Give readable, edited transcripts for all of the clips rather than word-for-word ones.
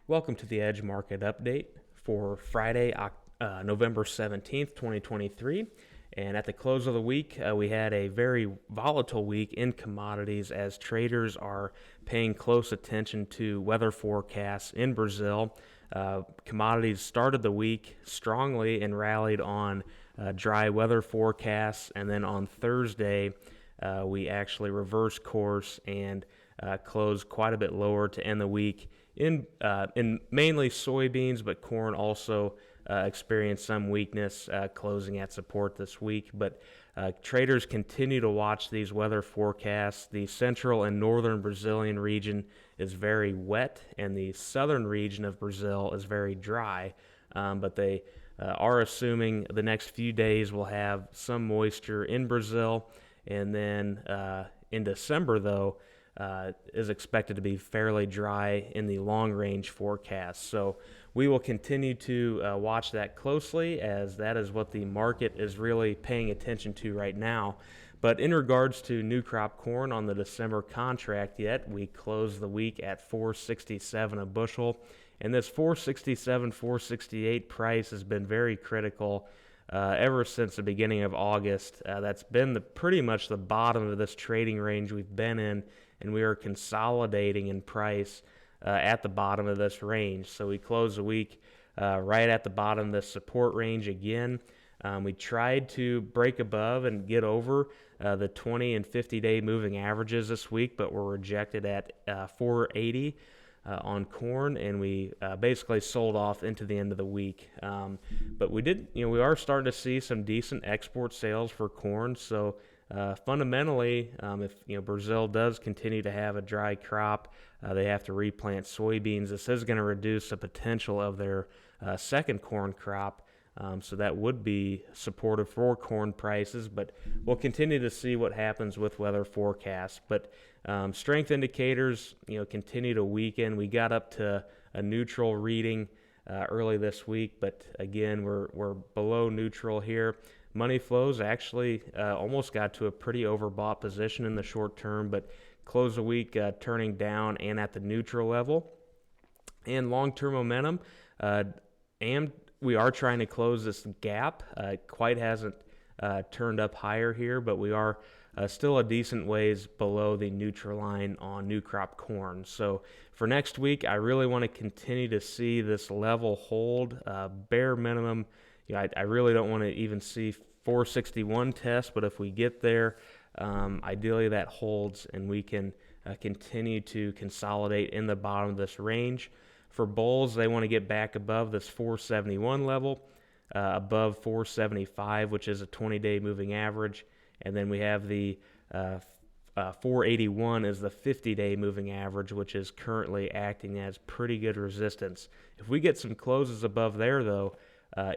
Welcome to the Edge Market Update for Friday, November 17th, 2023. And at the close of the week, we had a very volatile week in commodities as traders are paying close attention to weather forecasts in Brazil. Commodities started the week strongly and rallied on dry weather forecasts, and then on Thursday, we actually reversed course and closed quite a bit lower to end the week in mainly soybeans, but corn also experienced some weakness, closing at support this week. But traders continue to watch these weather forecasts. The central and northern Brazilian region is very wet, and the southern region of Brazil is very dry. But they are assuming the next few days will have some moisture in Brazil, and then in December, though, is expected to be fairly dry in the long-range forecast. So we will continue to watch that closely, as that is what the market is really paying attention to right now. But in regards to new crop corn on the December contract, we closed the week at $4.67 a bushel, and this $4.67, $4.68 price has been very critical ever since the beginning of August. That's been pretty much the bottom of this trading range we've been in, and we are consolidating in price at the bottom of this range. So we closed the week right at the bottom of this support range again. We tried to break above and get over the 20 and 50-day moving averages this week, but were rejected at 480. On corn, and we basically sold off into the end of the week. But we are starting to see some decent export sales for corn. So fundamentally, if Brazil does continue to have a dry crop, they have to replant soybeans. This is going to reduce the potential of their second corn crop. So that would be supportive for corn prices, but we'll continue to see what happens with weather forecasts. But strength indicators, continue to weaken. We got up to a neutral reading early this week, but again, we're below neutral here. Money flows actually almost got to a pretty overbought position in the short term, but closed the week turning down and at the neutral level. And long-term momentum, we are trying to close this gap. Quite hasn't turned up higher here, but we are still a decent ways below the neutral line on new crop corn. So for next week, I really want to continue to see this level hold. Bare minimum, I really don't want to even see 461 test, but if we get there, ideally that holds and we can continue to consolidate in the bottom of this range. For bulls, they want to get back above this 471 level, above 475, which is a 20-day moving average. And then we have the 481 is the 50-day moving average, which is currently acting as pretty good resistance. If we get some closes above there, though,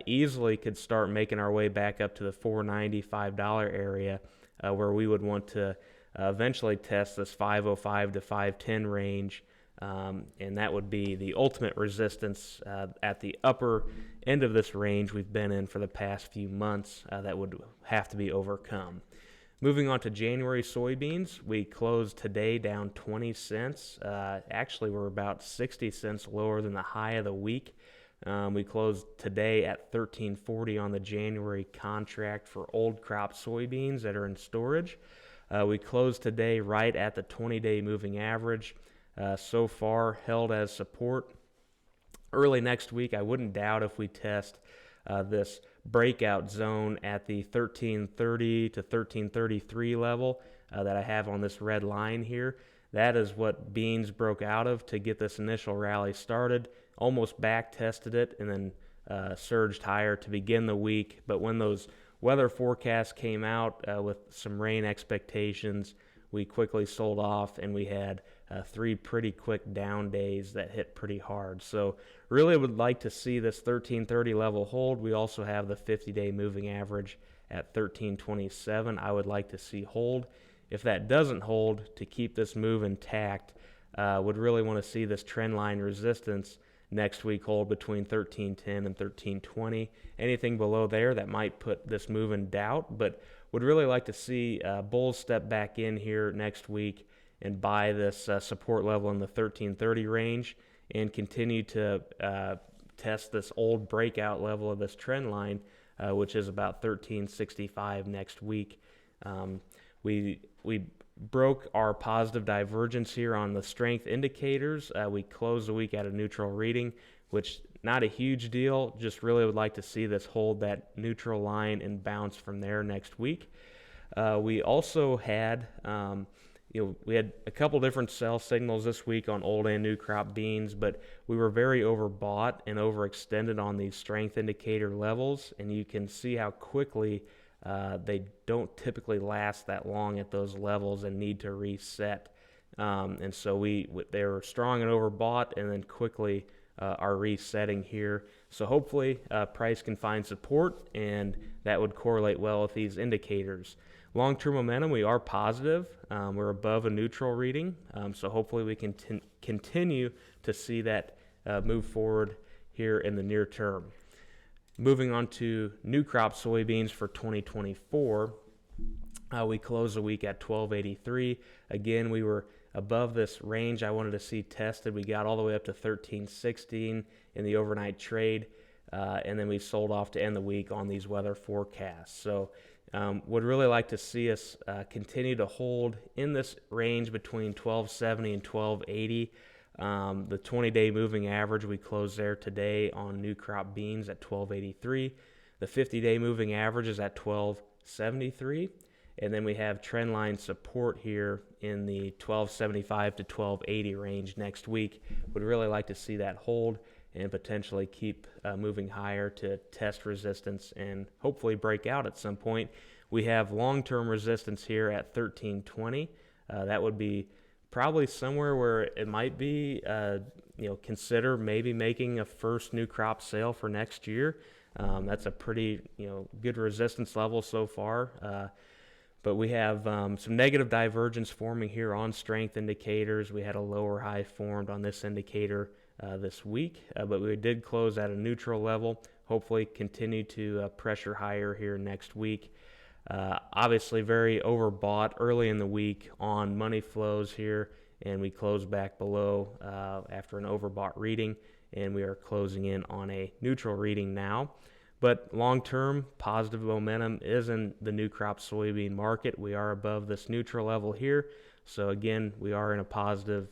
easily could start making our way back up to the $495 area, where we would want to eventually test this 505 to 510 range. And that would be the ultimate resistance at the upper end of this range we've been in for the past few months that would have to be overcome. Moving on to January soybeans, we closed today down 20 cents. Actually, we're about 60 cents lower than the high of the week. We closed today at $13.40 on the January contract for old crop soybeans that are in storage. We closed today right at the 20-day moving average. So far held as support. Early next week, I wouldn't doubt if we test this breakout zone at the 1330 to 1333 level that I have on this red line here. That is what beans broke out of to get this initial rally started. Almost back tested it and then surged higher to begin the week. But when those weather forecasts came out with some rain expectations, we quickly sold off, and we had 3 pretty quick down days that hit pretty hard. So really would like to see this 1330 level hold. We also have the 50-day moving average at 1327 I would like to see hold. If that doesn't hold, to keep this move intact, would really want to see this trend line resistance next week hold between 1310 and 1320. Anything below there, that might put this move in doubt, but would really like to see bulls step back in here next week and buy this support level in the 1330 range. and continue to test this old breakout level of this trend line, which is about 1365 next week. We broke our positive divergence here on the strength indicators. We closed the week at a neutral reading, which not a huge deal. Just really would like to see this hold that neutral line and bounce from there next week. We also had, we had a couple different sell signals this week on old and new crop beans, but we were very overbought and overextended on these strength indicator levels, and you can see how quickly they don't typically last that long at those levels and need to reset. And so they were strong and overbought, and then quickly are resetting here. So hopefully price can find support, and that would correlate well with these indicators. Long-term momentum, we are positive. We're above a neutral reading, so hopefully we can continue to see that move forward here in the near term. Moving on to new crop soybeans for 2024, we closed the week at 1283. Again, we were above this range I wanted to see tested. We got all the way up to 1316 in the overnight trade, and then we sold off to end the week on these weather forecasts. So would really like to see us continue to hold in this range between 1270 and 1280. The 20-day moving average, we closed there today on new crop beans at 1283. The 50-day moving average is at 1273. And then we have trend line support here in the 1275 to 1280 range next week. Would really like to see that hold and potentially keep moving higher to test resistance and hopefully break out at some point. We have long-term resistance here at 1320. That would be probably somewhere where it might be, consider maybe making a first new crop sale for next year. That's a pretty, good resistance level so far. But we have some negative divergence forming here on strength indicators. We had a lower high formed on this indicator this week, but we did close at a neutral level. Hopefully continue to pressure higher here next week. Obviously very overbought early in the week on money flows here, and we closed back below after an overbought reading, and we are closing in on a neutral reading now. But long-term, positive momentum is in the new crop soybean market. We are above this neutral level here. So again, we are in a positive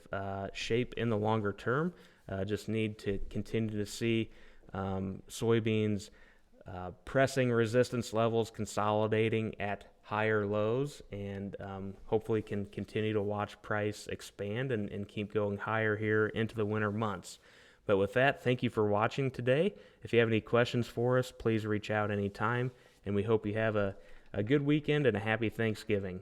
shape in the longer term. Just need to continue to see soybeans pressing resistance levels, consolidating at higher lows, and hopefully can continue to watch price expand and keep going higher here into the winter months. But with that, thank you for watching today. If you have any questions for us, please reach out anytime, and we hope you have a good weekend and a happy Thanksgiving.